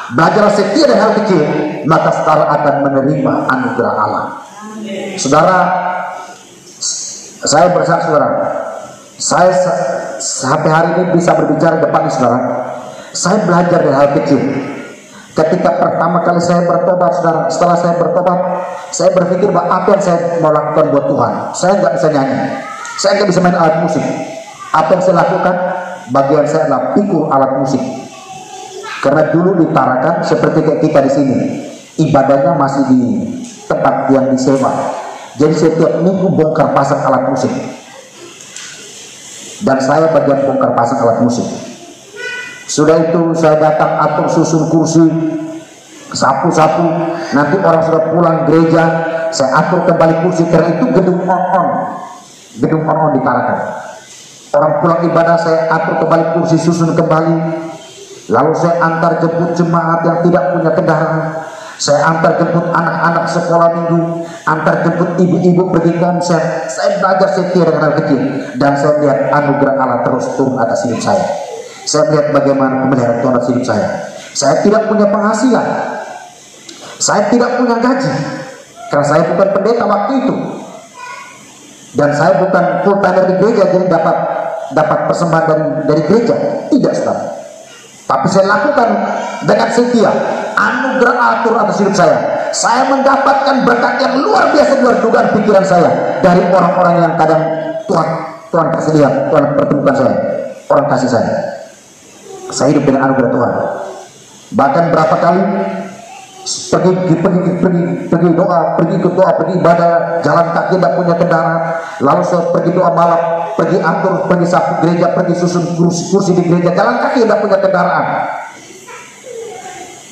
Belajarlah setia dari hal kecil, maka saudara akan menerima anugerah Allah. Saudara, saya bersaksi saudara, saya sampai hari ini bisa berbicara depan saudara. Saya belajar dari hal kecil. Ketika pertama kali saya bertobat, saudara, setelah saya bertobat, saya berpikir bahwa apa yang saya mau lakukan buat Tuhan. Saya nggak bisa nyanyi, saya nggak bisa main alat musik. Apa yang saya lakukan? Bagian saya adalah pikul alat musik. Karena dulu di Tarakan seperti kayak kita di sini, ibadahnya masih di tempat yang disewa. Jadi setiap minggu bongkar pasang alat musik. Dan saya bagian bongkar pasang alat musik. Sudah itu saya datang atur susun kursi, sapu-sapu. Nanti orang sudah pulang gereja, saya atur kembali kursi. Karena itu gedung on di Tarakan. Orang pulang ibadah saya atur kembali kursi, susun kembali. Lalu saya antar jemput jemaat yang tidak punya kendaraan. Saya antar jemput anak-anak sekolah minggu, antar jemput ibu-ibu pergi konser. Saya belajar setia dengan hal kecil, dan saya lihat anugerah Allah terus turun atas hidup saya. Saya melihat bagaimana pemeliharaan Tuhan atas hidup saya. Saya tidak punya penghasilan, saya tidak punya gaji, karena saya bukan pendeta waktu itu, dan saya bukan full timer di gereja, jadi dapat persembahan dari gereja. Tidak, saudara. Tapi saya lakukan dengan setia. Anugerah Allah turun atas hidup saya. Saya mendapatkan berkat yang luar biasa di luar dugaan pikiran saya dari orang-orang yang kadang Tuhan kasih lihat, Tuhan pertemukan saya, orang kasih saya. Saya hidup dengan anugerah Tuhan. Bahkan berapa kali pergi doa, pergi ibadah, jalan kaki, tidak punya kendaraan. Lalu saya pergi doa malam, pergi atur, pergi sapu gereja, pergi susun kursi di gereja, jalan kaki, tidak punya kendaraan.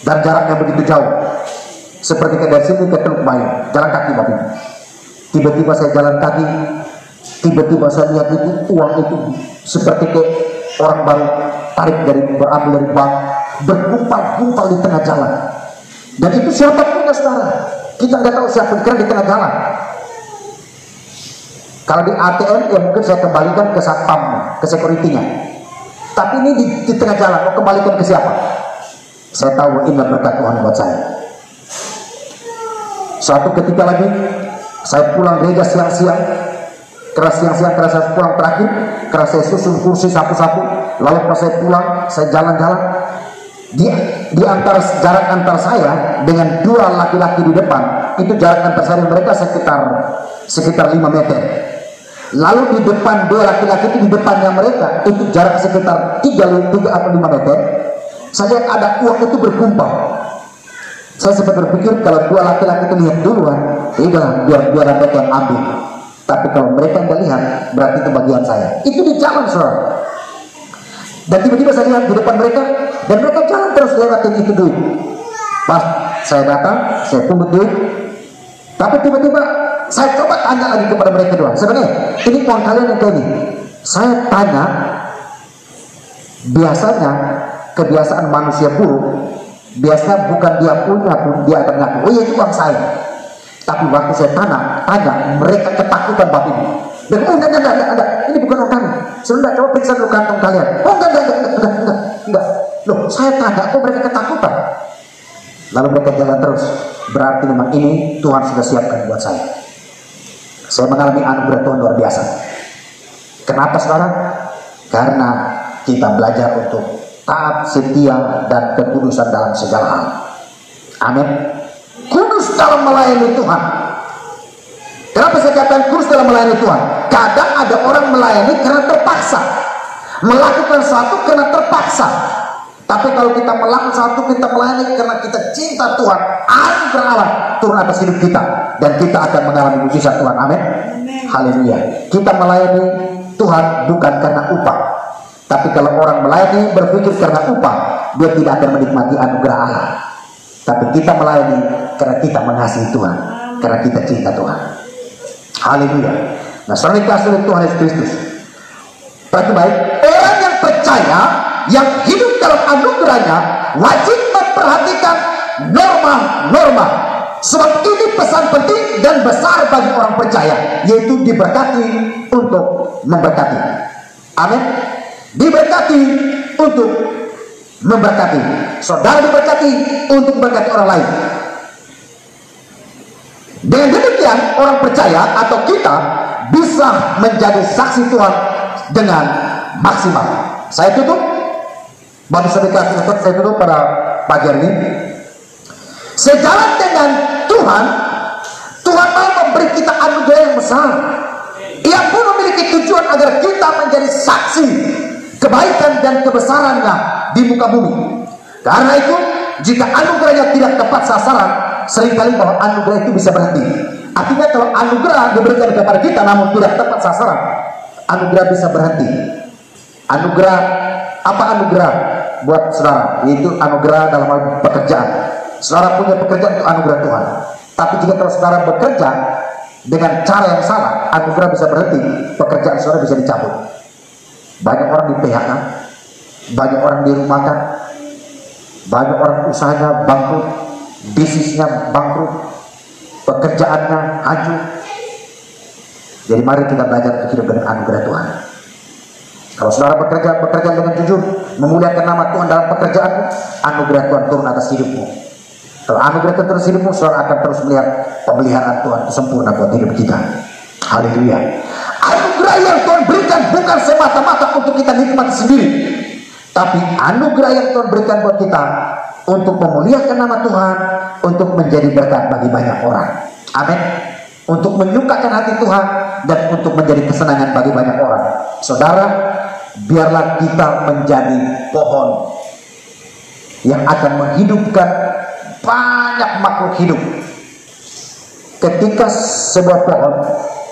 Dan jaraknya begitu jauh. Seperti dari sini ke Teluk Bayu, jalan kaki Bapak. Tiba-tiba saya jalan kaki, tiba-tiba saya lihat itu uang itu seperti ke orang baru berambil dari bank, bergumpal-gumpal di tengah jalan. Dan itu siapa punya, saudara? Kita nggak tahu siapa, karena di tengah jalan. Kalau di ATM ya mungkin saya kembalikan ke satpam, ke security-nya. Tapi ini di tengah jalan, mau kembalikan ke siapa? Saya tahu ini berkat Tuhan buat saya. Suatu ketika lagi saya pulang gereja siang-siang, karena saya pulang terakhir, karena saya susun kursi sapu-sapu. Lalu pas saya pulang, saya jalan-jalan. Di antara jarak antar saya dengan dua laki-laki di depan, itu jarak antar saya dan mereka sekitar 5 meter. Lalu di depan dua laki-laki itu, di depannya mereka itu jarak sekitar 3 atau 5 meter. Saya lihat ada uang itu bergumpal. Saya sempat berpikir kalau dua laki-laki itu lihat duluan, biar mereka yang ambil. Tapi kalau mereka nggak lihat, berarti itu bagian saya. Itu di jalan, saudara. Dan tiba-tiba saya lihat di depan mereka, dan mereka jalan terus lewatin itu duit. Pas saya datang, saya pungut duit. Tapi tiba-tiba saya coba tanya lagi kepada mereka dua. Sebenarnya ini uang kalian yang kayak ini. Saya tanya, biasanya kebiasaan manusia buruk, biasanya bukan dia punya pun dia akan ngaku, oh iya itu uang saya. Tapi waktu saya tanya, mereka ketakutan Bapak Ibu. Dan oh enggak, ini bukan uang kami. Sudah coba periksa dulu kantong kalian. Oh enggak. Loh, saya tanya, kok mereka ketakutan? Lalu mereka jalan terus. Berarti memang ini Tuhan sudah siapkan buat saya. Saya mengalami anugerah Tuhan luar biasa. Kenapa, saudara? Karena kita belajar untuk taat, setia, dan kekudusan dalam segala hal. Amin. Kudus dalam melayani Tuhan. Kenapa saya katakan kudus dalam melayani Tuhan? Kadang ada orang melayani karena terpaksa, melakukan sesuatu karena terpaksa. Tapi kalau kita melakukan sesuatu, kita melayani karena kita cinta Tuhan, anugerah Allah turun atas hidup kita, dan kita akan mengalami mujizat Tuhan. Amin. Haleluya. Kita melayani Tuhan bukan karena upah. Tapi kalau orang melayani berpikir karena upah, dia tidak akan menikmati anugerah Allah. Tapi kita melayani karena kita mengasihi Tuhan, karena kita cinta Tuhan. Haleluya. Nah, saudara dikasih oleh Tuhan Yesus Kristus. Berarti baik, orang yang percaya, yang hidup dalam anugerahnya, wajib memperhatikan norma-norma. Sebab ini pesan penting dan besar bagi orang percaya, yaitu diberkati untuk memberkati. Amin. Diberkati untuk memberkati. Saudara diberkati untuk memberkati orang lain. Dengan demikian orang percaya atau kita bisa menjadi saksi Tuhan dengan maksimal. Saya tutup. Baru saya tutup pada pagi hari ini. Sejalan dengan Tuhan, Tuhan mau memberi kita anugerah yang besar. Ia pun memiliki tujuan agar kita menjadi saksi kebaikan dan kebesarannya di muka bumi. Karena itu, jika anugerahnya tidak tepat sasaran, seringkali bahwa anugerah itu bisa berhenti. Artinya kalau anugerah diberikan kepada kita namun tidak tepat sasaran, anugerah bisa berhenti. Anugerah, apa anugerah? buat saudara, yaitu anugerah dalam hal pekerjaan. Saudara punya pekerjaan itu anugerah Tuhan. Tapi jika kalau saudara bekerja dengan cara yang salah, anugerah bisa berhenti, pekerjaan saudara bisa dicabut. Banyak orang di PHK, banyak orang dirumahkan, banyak orang usahanya bangkrut, bisnisnya bangkrut, pekerjaannya hancur. Jadi mari kita belajar hidup dengan anugerah Tuhan. Kalau saudara bekerja dengan jujur, memuliakan nama Tuhan dalam pekerjaan, anugerah Tuhan turun atas hidupmu. Kalau anugerah Tuhan turun hidupmu, saudara akan terus melihat pemeliharaan Tuhan sempurna buat hidup kita. Haleluya. Anugerah yang Tuhan berikan bukan semata-mata untuk kita nikmati sendiri, tapi anugerah yang Tuhan berikan buat kita untuk memuliakan nama Tuhan, untuk menjadi berkat bagi banyak orang. Amin. Untuk menyukakan hati Tuhan dan untuk menjadi kesenangan bagi banyak orang. Saudara, biarlah kita menjadi pohon yang akan menghidupkan banyak makhluk hidup. Ketika sebuah pohon,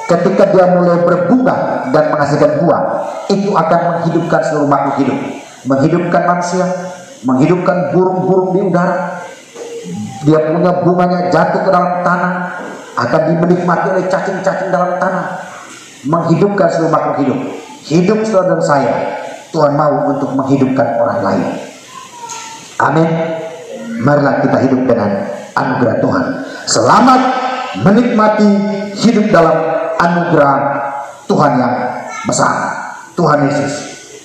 ketika dia mulai berbunga dan menghasilkan buah, itu akan menghidupkan seluruh makhluk hidup. Menghidupkan manusia, menghidupkan burung-burung di udara. Dia punya bunganya jatuh ke dalam tanah, akan dimenikmati oleh cacing-cacing dalam tanah. Menghidupkan seluruh makhluk hidup. Hidup saudara dan saya, Tuhan mau untuk menghidupkan orang lain. Amin. Marilah kita hidup dengan anugerah Tuhan. Selamat menikmati hidup dalam anugerah Tuhan yang besar. Tuhan Yesus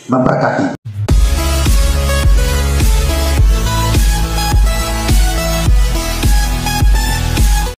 memberkati.